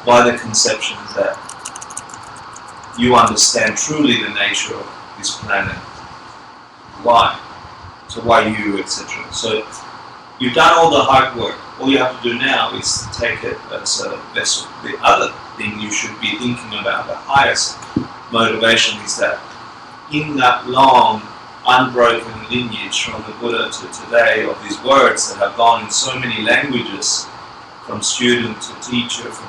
by the conception that you understand truly the nature of this planet. Why? So why you, etc. So you've done all the hard work. All you have to do now is to take it as a vessel. The other thing you should be thinking about, the highest motivation, is that in that long, unbroken lineage from the Buddha to today of these words that have gone in so many languages, from student to teacher, from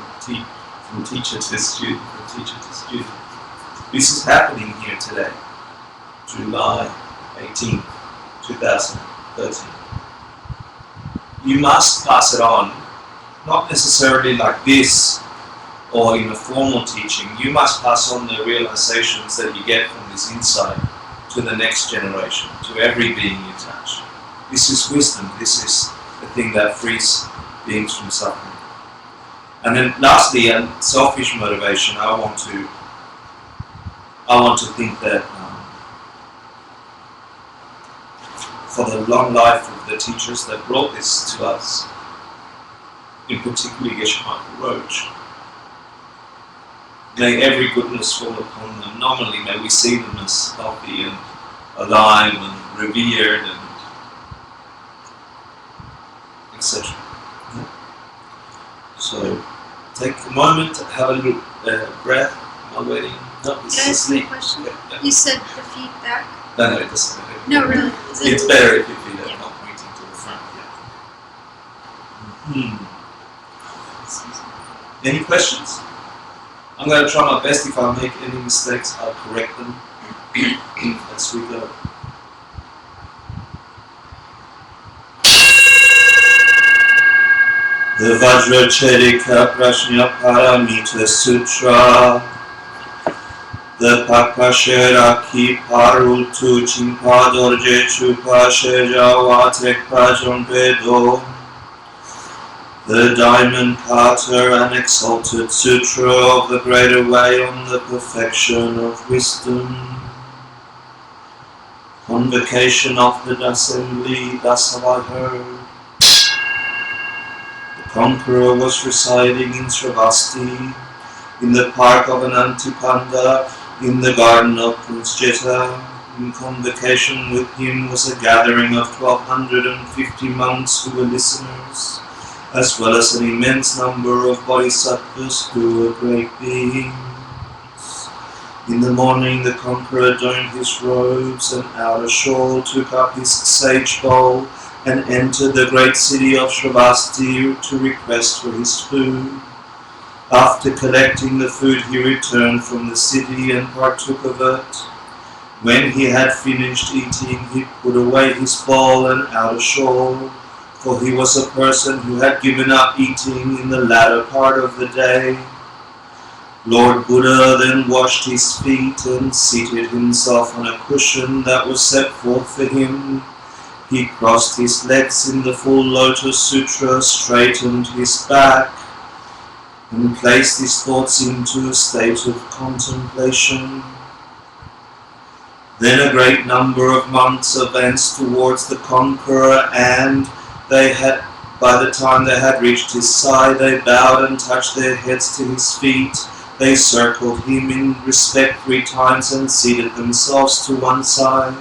teacher to student, from teacher to student. This is happening here today, July 18, 2013. You must pass it on, not necessarily like this or in a formal teaching. You must pass on the realizations that you get from this insight to the next generation, to every being you touch. This is wisdom. This is the thing that frees beings from suffering. And then lastly, a selfish motivation. I want to think that for the long life of the teachers that brought this to us, in particular Geshe Michael Roach, may every goodness fall upon them. Normally, may we see them as healthy and alive and revered and etc. So, take a moment to have a little breath while waiting. No, it's Can I ask you a asleep. question? Yeah. You said the feet back? No, it doesn't matter. No, really. It's better if your feet are Yeah. not pointing to the front. Yeah. Any questions? I'm going to try my best. If I make any mistakes, I'll correct them as we go. The Vajracharika Prajna Paramita Sutra, the Pakasheraki Parutu Chimpadorje Chupashejawatek Prajampedo, the Diamond Carter and Exalted Sutra of the Greater Way on the Perfection of Wisdom. Convocation of the Assembly, thus have I heard. The Conqueror was residing in Sravasti, in the park of Anantipanda, in the garden of Prince Jeta. In convocation with him was a gathering of 1,250 monks who were listeners, as well as an immense number of bodhisattvas who were great beings. In the morning the Conqueror donned his robes and outer shawl, took up his sage bowl, and entered the great city of Sravasti to request for his food. After collecting the food, he returned from the city and partook of it. When he had finished eating, he put away his bowl and outer shawl, for he was a person who had given up eating in the latter part of the day. Lord Buddha then washed his feet and seated himself on a cushion that was set forth for him. He crossed his legs in the full Lotus Sutra, straightened his back, and placed his thoughts into a state of contemplation. Then a great number of monks advanced towards the Conqueror, and by the time they had reached his side, they bowed and touched their heads to his feet. They circled him in respect 3 times and seated themselves to one side.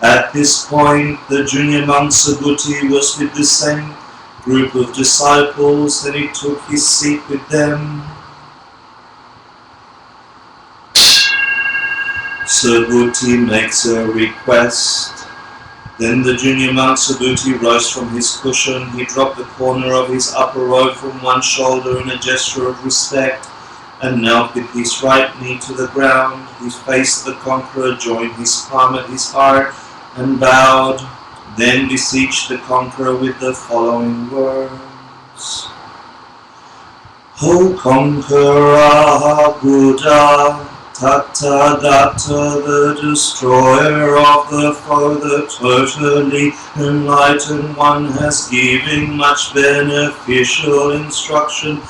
At this point, the junior monk Subhuti was with the same group of disciples, and he took his seat with them. Subhuti makes a request. Then the junior monk Subhuti rose from his cushion. He dropped the corner of his upper robe from one shoulder in a gesture of respect, and knelt with his right knee to the ground. He faced the Conqueror, joined his palm at his heart, and bowed, then beseeched the Conqueror with the following words. O Conqueror Buddha, Tathagata, the destroyer of the foe, the totally enlightened one, has given much beneficial instruction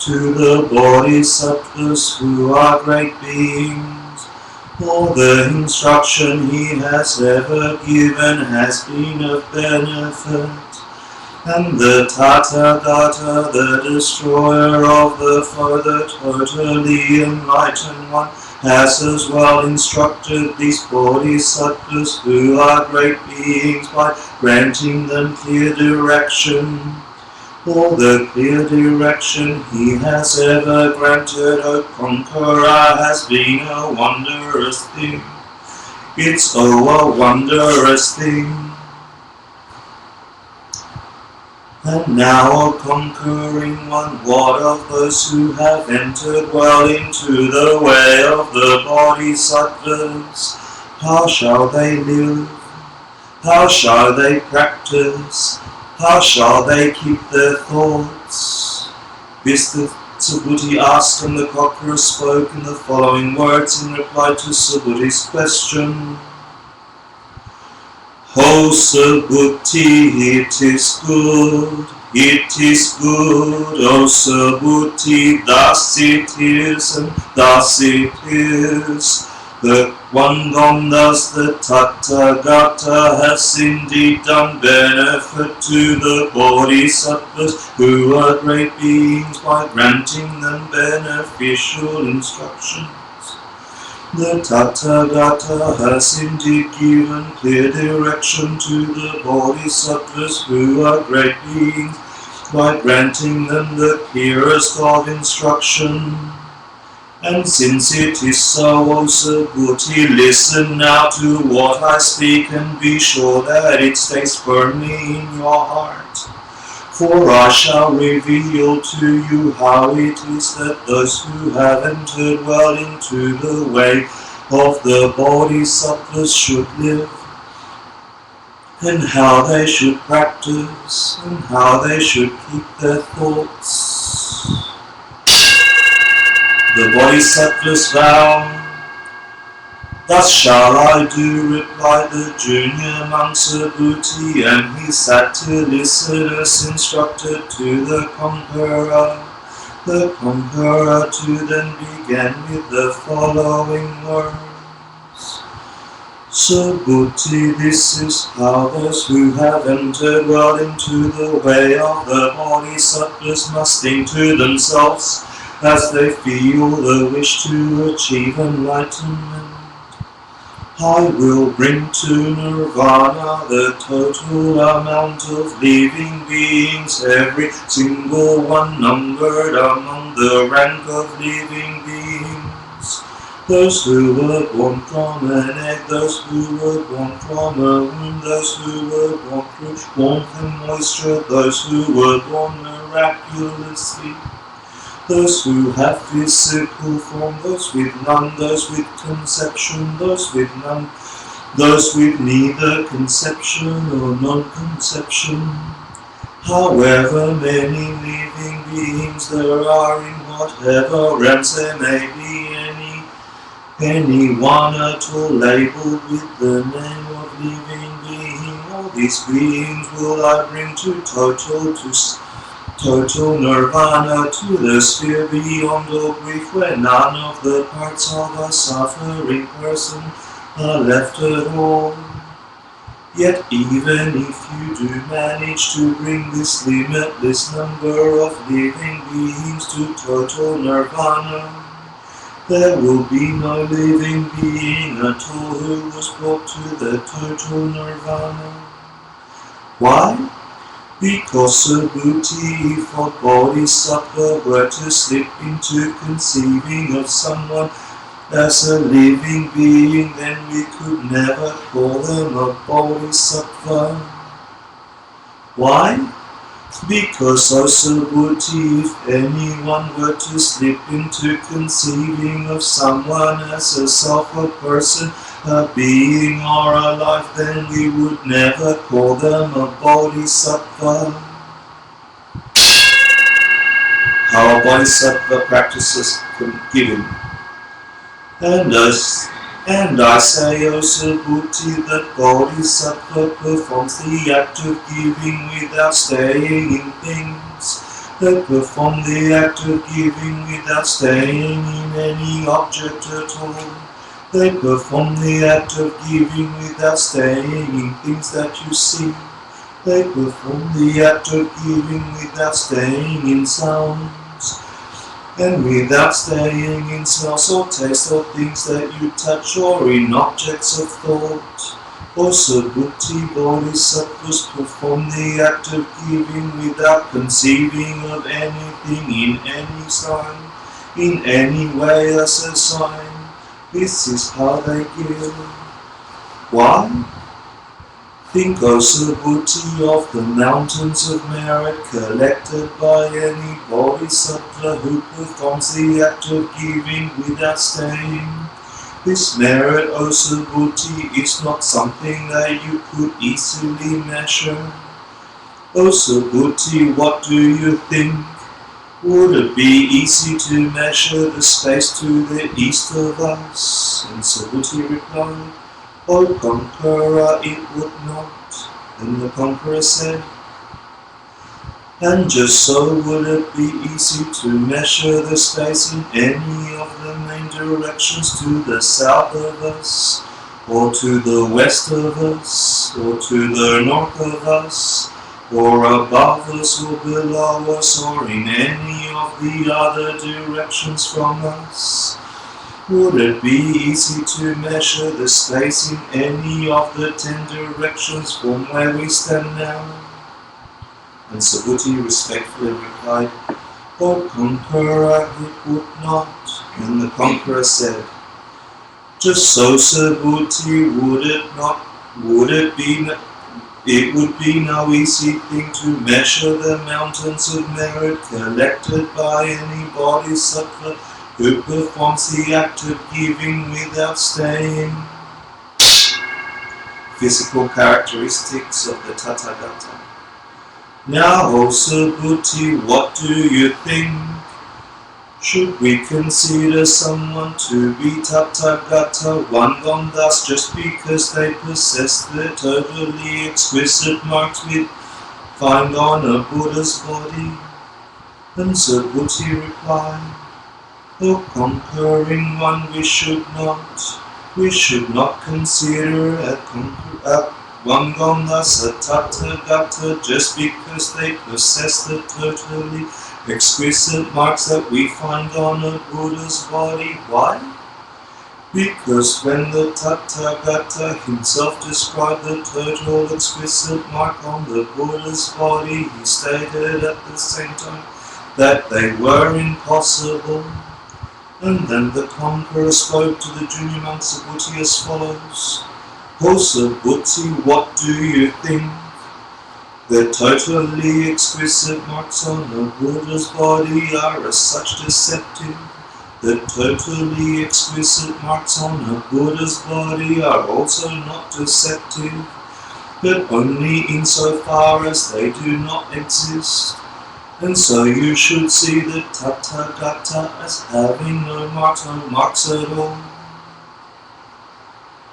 to the bodhisattvas who are great beings. All the instruction he has ever given has been of benefit. And the Tathagata, the destroyer of the foe, the totally enlightened one, has as well instructed these bodhisattvas who are great beings by granting them clear direction. For the clear direction he has ever granted, O conqueror, has been a wondrous thing. It's a wondrous thing. And now, O conquering one, what of those who have entered well into the way of the bodhisattvas? How shall they live? How shall they practice? How shall they keep their thoughts? This the Subhuti asked, and the conqueror spoke in the following words in reply to Subhuti's question. O Subhuti, it is good, O Subhuti, thus it is, and thus it is. The one gone thus, the Tathagata, has indeed done benefit to the bodhisattvas, who are great beings, by granting them beneficial instruction. The Tathagata has indeed given clear direction to the bodhisattvas who are great beings by granting them the clearest of instruction. And since it is so, O Subhuti, listen now to what I speak and be sure that it stays firmly in your heart. For I shall reveal to you how it is that those who have entered well into the way of the bodhisattvas should live, and how they should practice, and how they should keep their thoughts. The bodhisattvas vow, thus shall I do, replied the junior monk Subhuti, and he sat to listen as instructed to the conqueror. The conqueror too then began with the following words. Subhuti, this is how those who have entered well into the way of the bodhisattvas must think to themselves as they feel the wish to achieve enlightenment. I will bring to nirvana the total amount of living beings, every single one numbered among the rank of living beings. Those who were born from an egg, those who were born from a womb, those who were born through warmth and moisture, those who were born miraculously. Those who have physical form, those with none, those with conception, those with none, those with neither conception or non-conception. However many living beings there are in whatever realms there may be, any one at all labeled with the name of living being, all these beings will I bring to total nirvana, to the sphere beyond all grief, where none of the parts of a suffering person are left at all. Yet even if you do manage to bring this limitless number of living beings to total nirvana, there will be no living being at all who was brought to the total nirvana. Why? Because Subhuti, if a bodhisattva were to slip into conceiving of someone as a living being, then we could never call them a bodhisattva. Why? Because, O Subhuti, if anyone were to slip into conceiving of someone as a self, a person, a being or a life, then we would never call them a bodhisattva. How a bodhisattva practices giving. And I say, O Subhuti, that bodhisattva performs the act of giving without staying in things. They perform the act of giving without staying in any object at all. They perform the act of giving without staying in things that you see. They perform the act of giving without staying in sounds, and without staying in smells or taste of things that you touch or in objects of thought. Also, buddhi bodhisattvas perform the act of giving without conceiving of anything in any sign, in any way as a sign. This is how they give. Why? Think also, buddhi, of the mountains of merit collected by any bodhisattva who performs the act of giving without staying. This merit, also buddhi, is not something that you could easily measure. Also buddhi, what do you think? Would it be easy to measure the space to the east of us? And Subhuti replied, O conqueror, it would not. Then the conqueror said, and just so would it be easy to measure the space in any of the main directions to the south of us, or to the west of us, or to the north of us, or above us or below us, or in any of the other directions from us. Would it be easy to measure the space in any of the 10 directions from where we stand now? And Subhuti respectfully replied, O conqueror, it would not. And the conqueror said, just so, Subhuti, it would be no easy thing to measure the mountains of merit collected by any bodhisattva who performs the act of giving without staying. Physical characteristics of the Tathagata. Now, O Subhuti, what do you think? Should we consider someone to be Tathagata, one gone thus just because they possess the totally exquisite marks we find on a Buddha's body? And Subhuti replied, O conquering one, we should not consider one gone thus a Tathagata just because they possess the totally exquisite marks that we find on a Buddha's body. Why? Because when the Tathagata himself described the total exquisite mark on the Buddha's body, he stated at the same time that they were impossible. And then the conqueror spoke to the junior monk Subhuti as follows. O Subhuti, what do you think? The totally exquisite marks on a Buddha's body are as such deceptive. The totally exquisite marks on a Buddha's body are also not deceptive, but only insofar as they do not exist. And so you should see the Tathagata as having no marks at all.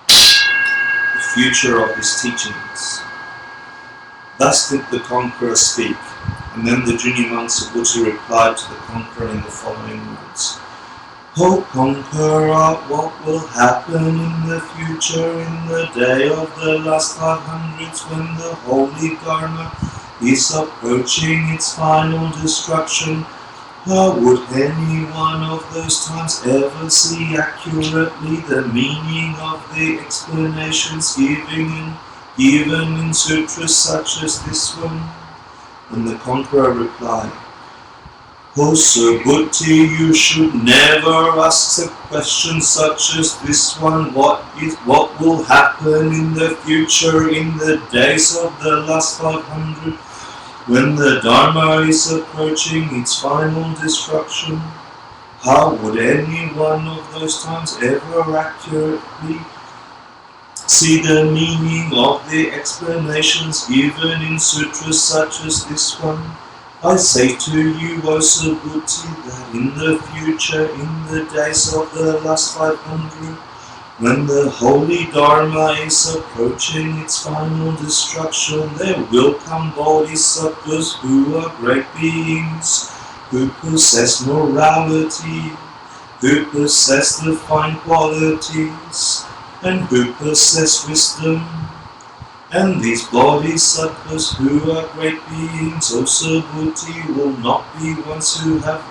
The future of his teachings. Thus did the conqueror speak, and then the junior monk Subhuti replied to the conqueror in the following words. O conqueror, what will happen in the future in the day of the last 500s when the holy Dharma is approaching its final destruction? How would any one of those times ever see accurately the meaning of the explanations given in sutras such as this one? And the conqueror replied, O Subhuti, you should never ask a question such as this one. What will happen in the future in the days of the last 500 when the Dharma is approaching its final destruction? How would any one of those times ever accurately see the meaning of the explanations given in sutras such as this one? I say to you, O Subhuti, that in the future, in the days of the last 500, when the holy Dharma is approaching its final destruction, there will come bodhisattvas who are great beings, who possess morality, who possess the fine qualities, and who possess wisdom. And these bodhisattvas who are great beings, O Subhuti, will not be ones who have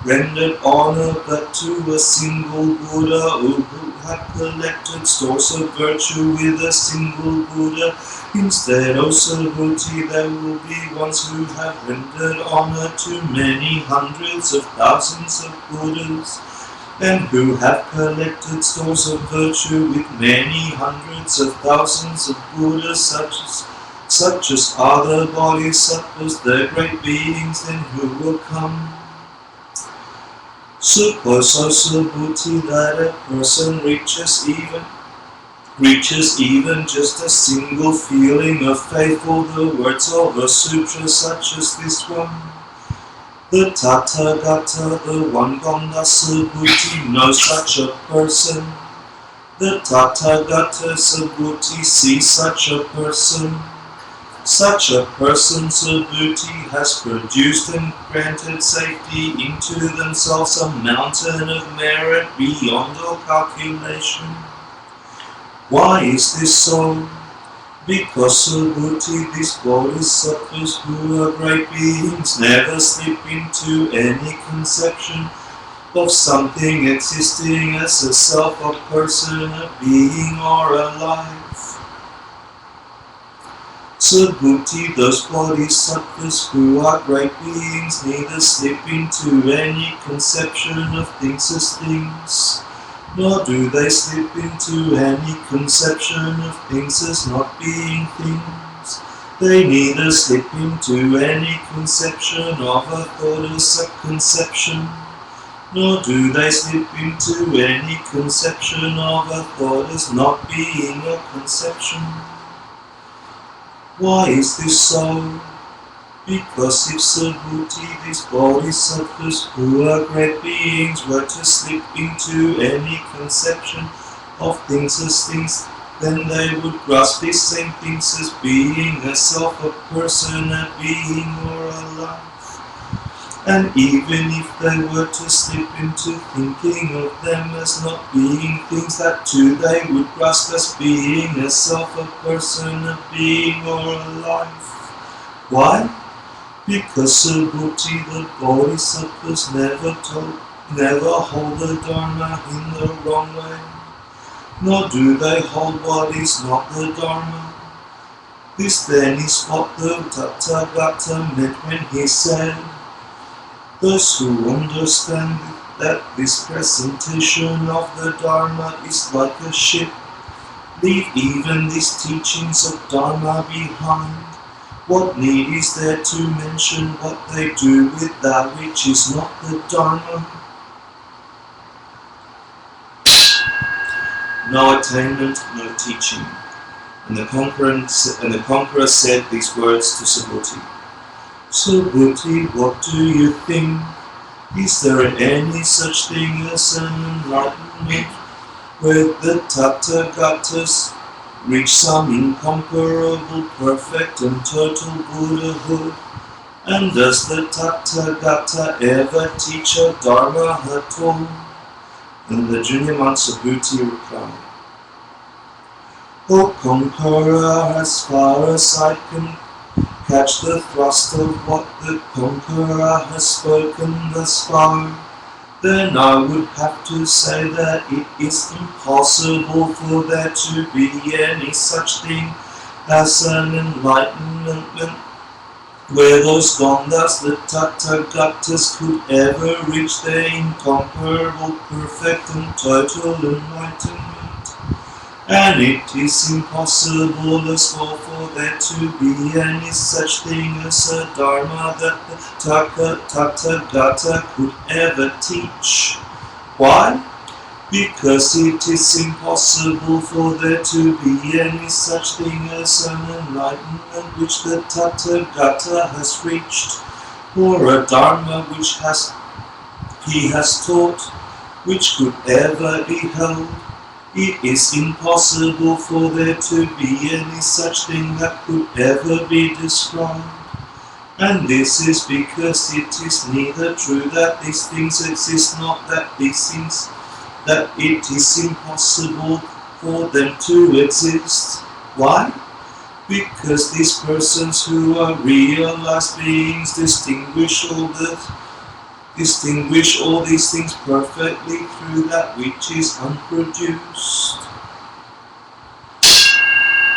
rendered honor but to a single Buddha, who have collected stores of virtue with a single Buddha. Instead, O Subhuti, there will be ones who have rendered honor to many hundreds of thousands of Buddhas, and who have collected stores of virtue with many hundreds of thousands of Buddhas, such as are the bodhisattvas, the great beings, then who will come. Suppose, O Subhuti, that a person reaches even just a single feeling of faith for the words of a sutra such as this one. The Tathagata, the one Gonda Subhuti, knows such a person. The Tathagata Subhuti sees such a person. Such a person, Subhuti, has produced and granted safety into themselves a mountain of merit beyond all calculation. Why is this so? Because, Subhuti, these bodhisattvas who are great beings never slip into any conception of something existing as a self, a person, a being, or a life. Subhuti, those bodhisattvas who are great beings neither slip into any conception of things as things, nor do they slip into any conception of things as not being things. They neither slip into any conception of a thought as a conception, nor do they slip into any conception of a thought as not being a conception. Why is this so? Because if Subhuti, these bodhisattvas who are great beings, were to slip into any conception of things as things, then they would grasp these same things as being a self, a person, a being, or a life. And even if they were to slip into thinking of them as not being things, that too they would grasp as being a self, a person, a being, or a life. Why? Because Subhuti, the bodhisattvas never hold the Dharma in the wrong way, nor do they hold what is not the Dharma. This then is what the Tathagata meant when he said, those who understand that this presentation of the Dharma is like a ship, leave even these teachings of Dharma behind. What need is there to mention what they do with that which is not the Dharma? No attainment, no teaching. And the conqueror said these words to Subhuti. Subhuti, what do you think? Is there any such thing as an enlightenment where the Tathagatas reach some incomparable, perfect and total Buddhahood? And does the Tathagata ever teach a Dharma at all? And the junior monk Subhuti replied, O conqueror, as far as I can catch the thrust of what the conqueror has spoken thus far, then I would have to say that it is impossible for there to be any such thing as an enlightenment where those Gondas, the Tathagatas, could ever reach their incomparable, perfect and total enlightenment. And it is impossible as well for there to be any such thing as a Dharma that the Tathagata could ever teach. Why? Because it is impossible for there to be any such thing as an enlightenment which the Tathagata has reached, or a Dharma which he has taught, which could ever be held. It is impossible for there to be any such thing that could ever be described. And this is because it is neither true that these things exist, not that it is impossible for them to exist. Why? because these persons who are realized beings distinguish all these things perfectly through that which is unproduced.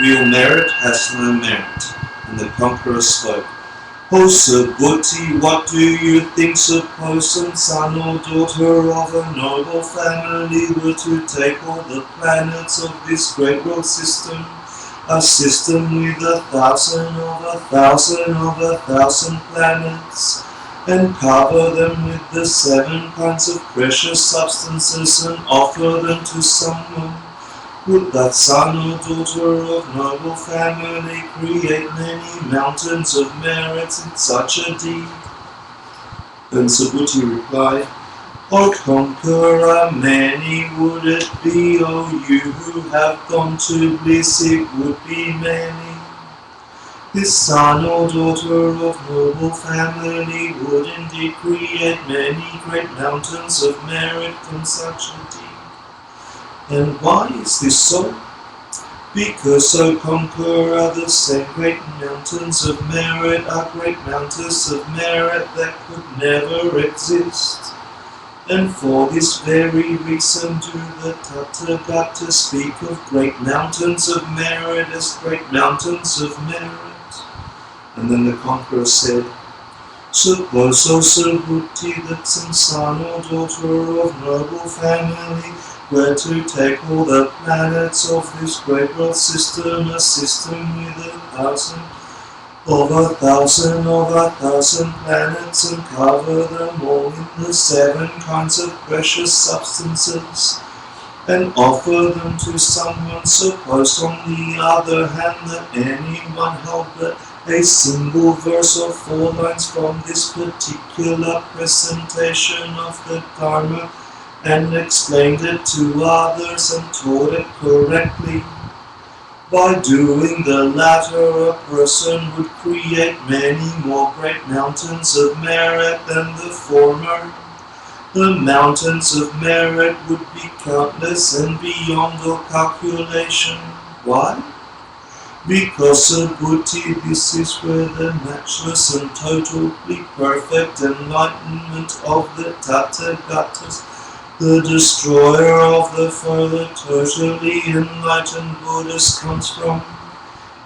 Real merit has no merit. And the conqueror spoke. O Subhuti, what do you think? Suppose some son or daughter of a noble family were to take all the planets of this great world system, a system with 1,000 of 1,000 of 1,000 planets, and cover them with the 7 kinds of precious substances and offer them to someone. Would that son or daughter of noble family create many mountains of merits in such a deed? Then Subhuti replied, O conqueror, many would it be, O you who have gone to bliss, it would be many. This son or daughter of noble family would indeed create many great mountains of merit from such a deed. And why is this so? Because, O conqueror, the same great mountains of merit are great mountains of merit that could never exist. And for this very reason do the Tathagata speak of great mountains of merit as great mountains of merit. And then the conqueror said, Suppose, O Subhuti, that some son or daughter of noble family were to take all the planets of this great world system, a system with 1,000 of 1,000 of 1,000 planets, and cover them all in the 7 kinds of precious substances, and offer them to someone. Suppose on the other hand that anyone held but a single verse or 4 lines from this particular presentation of the Dharma, and explained it to others and taught it correctly. By doing the latter, a person would create many more great mountains of merit than the former. The mountains of merit would be countless and beyond all calculation. Why? Because, Subhuti, this is where the matchless and totally perfect enlightenment of the Tathagatas, the destroyer of the further totally enlightened Buddhas, comes from.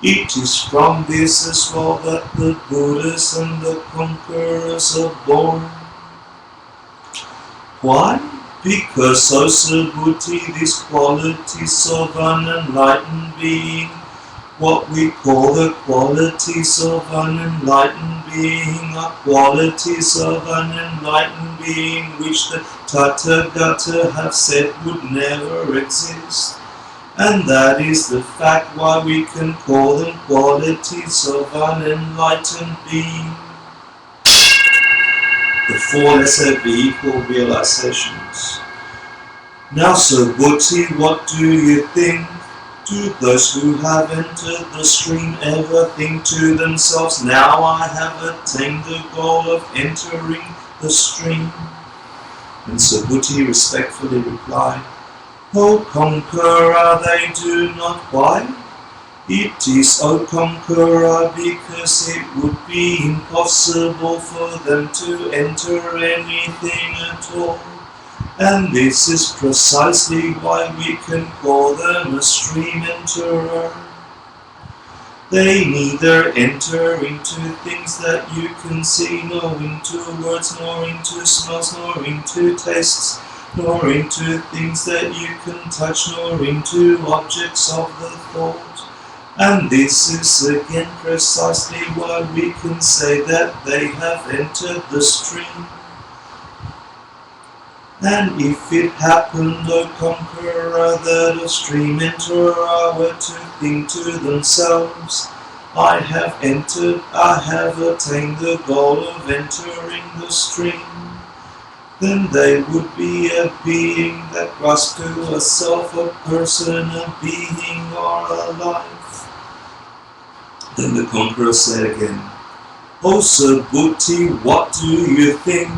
It is from this as well that the Buddhas and the conquerors are born. Why? Because, O Subhuti, these qualities of an enlightened being, what we call the qualities of an enlightened being, are qualities of an enlightened being which the Tathagata have said would never exist. And that is the fact why we can call them qualities of an enlightened being. The 4 lesser vehicle realizations. Now, Subhuti, what do you think? Do those who have entered the stream ever think to themselves, now I have attained the goal of entering the stream? And Subhuti respectfully replied, O conqueror, they do not. Why? It is, O conqueror, because it would be impossible for them to enter anything at all. And this is precisely why we can call them a stream enterer. They neither enter into things that you can see, nor into words, nor into smells, nor into tastes, nor into things that you can touch, nor into objects of the thought. And this is again precisely why we can say that they have entered the stream. And if it happened, O conqueror, that a stream enterer were to think to themselves, I have entered, I have attained the goal of entering the stream, then they would be a being that grasps to a self, a person, a being, or a life. Then the conqueror said again, O Subhuti, what do you think?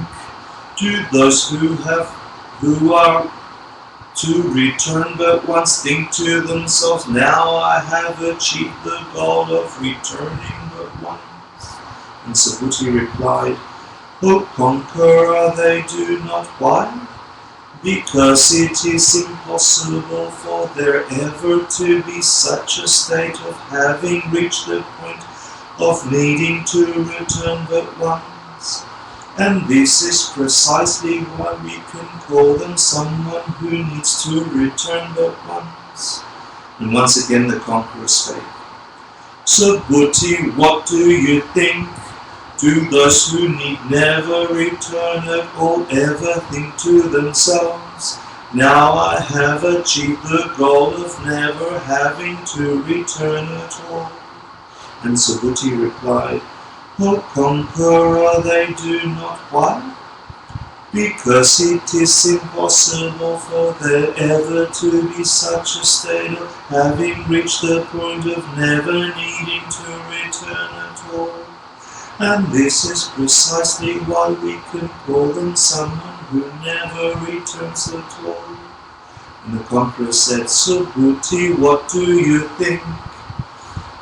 Do those who are to return but once think to themselves, now I have achieved the goal of returning but once. And Subhuti replied, O conqueror, they do not. Why? Because it is impossible for there ever to be such a state of having reached the point of needing to return but once. And this is precisely why we can call them someone who needs to return but once. And once again the conqueror spake. Subhuti, what do you think? Do those who need never return at all ever think to themselves, now I have achieved the goal of never having to return at all? And Subhuti replied, O conqueror, they do not. Why? Because it is impossible for there ever to be such a state of having reached the point of never needing to return at all. And this is precisely why we can call them someone who never returns at all. And the conqueror said, Subhuti, what do you think?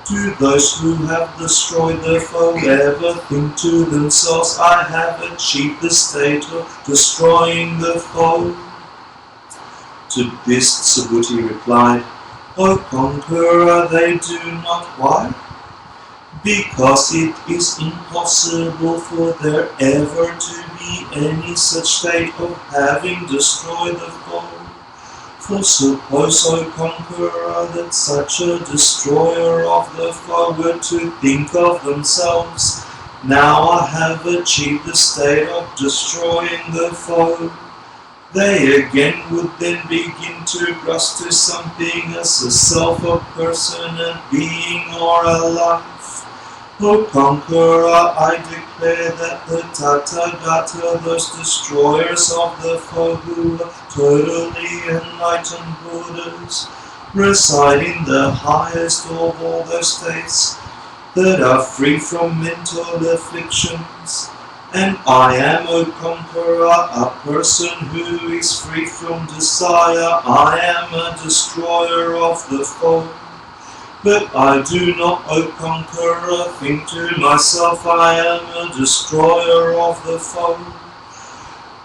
Do those who have destroyed the foe ever think to themselves, I have achieved the state of destroying the foe? To this Subhuti replied, O conqueror, they do not. Why? Because it is impossible for there ever to be any such state of having destroyed the foe. For suppose, O conqueror, that such a destroyer of the foe were to think of themselves, now I have achieved the state of destroying the foe. They again would then begin to grasp to something as a self, a person, a being, or a life. O conqueror, I declare that the Tathagata, those destroyers of the foe who are totally enlightened Buddhas, reside in the highest of all those states that are free from mental afflictions. And I am, O conqueror, a person who is free from desire. I am a destroyer of the foe. But I do not, O conqueror, think to myself, I am a destroyer of the foe.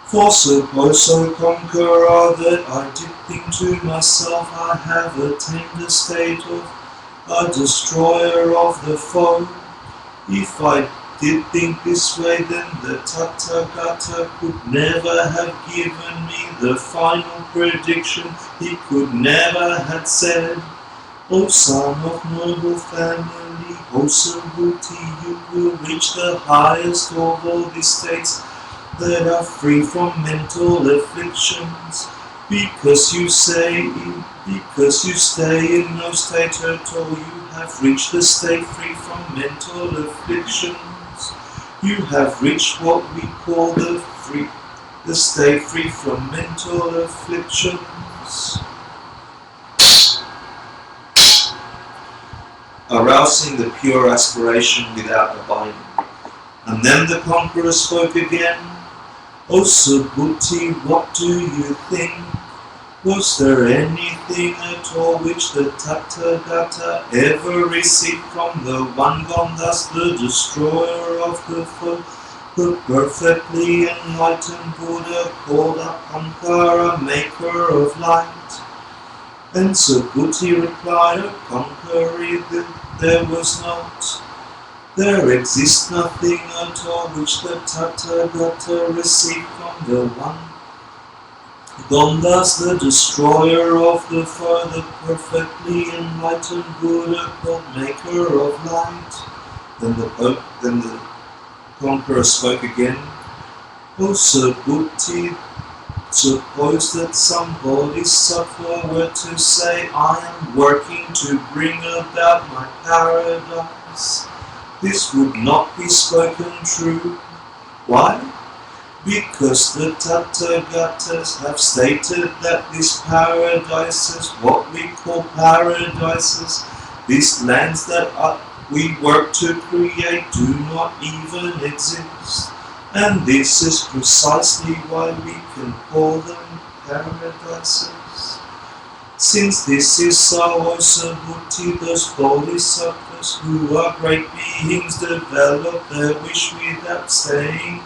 For suppose, O conqueror, that I did think to myself, I have attained a state of a destroyer of the foe. If I did think this way, then the Tathagata could never have given me the final prediction. He could never have said, O son of noble family, O Subhuti, you will reach the highest of all these states that are free from mental afflictions, because you stay in no state at all. You have reached the state free from mental afflictions. You have reached what we call the state free from mental afflictions. Arousing the pure aspiration without abiding. And then the conqueror spoke again. O Subhuti, what do you think? Was there anything at all which the Tathagata ever received from the one gone thus, the destroyer of the foe, the perfectly enlightened Buddha, called Ahankara, maker of light? And Subhuti replied, O conqueror, there was not. There exists nothing at all which the Tathagata received from the one. Gondas, the destroyer of the foe, the perfectly enlightened Buddha, called maker of light. Then the conqueror spoke again. O Subhuti, suppose that some bodhisattva were to say, I am working to bring about my paradise. This would not be spoken true. Why? Because the Tathagatas have stated that these paradises, what we call paradises, these lands that we work to create, do not even exist. And this is precisely why we can call them paradises. Since this is so, O Subhuti, those bodhisattvas who are great beings develop their wish without staying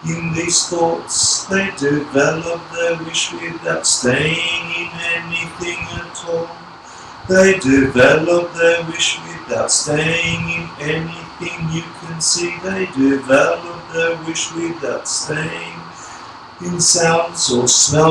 in these thoughts. They develop their wish without staying in anything at all. They develop their wish without staying in anything you can see. They develop their wish without staying in sounds or smells.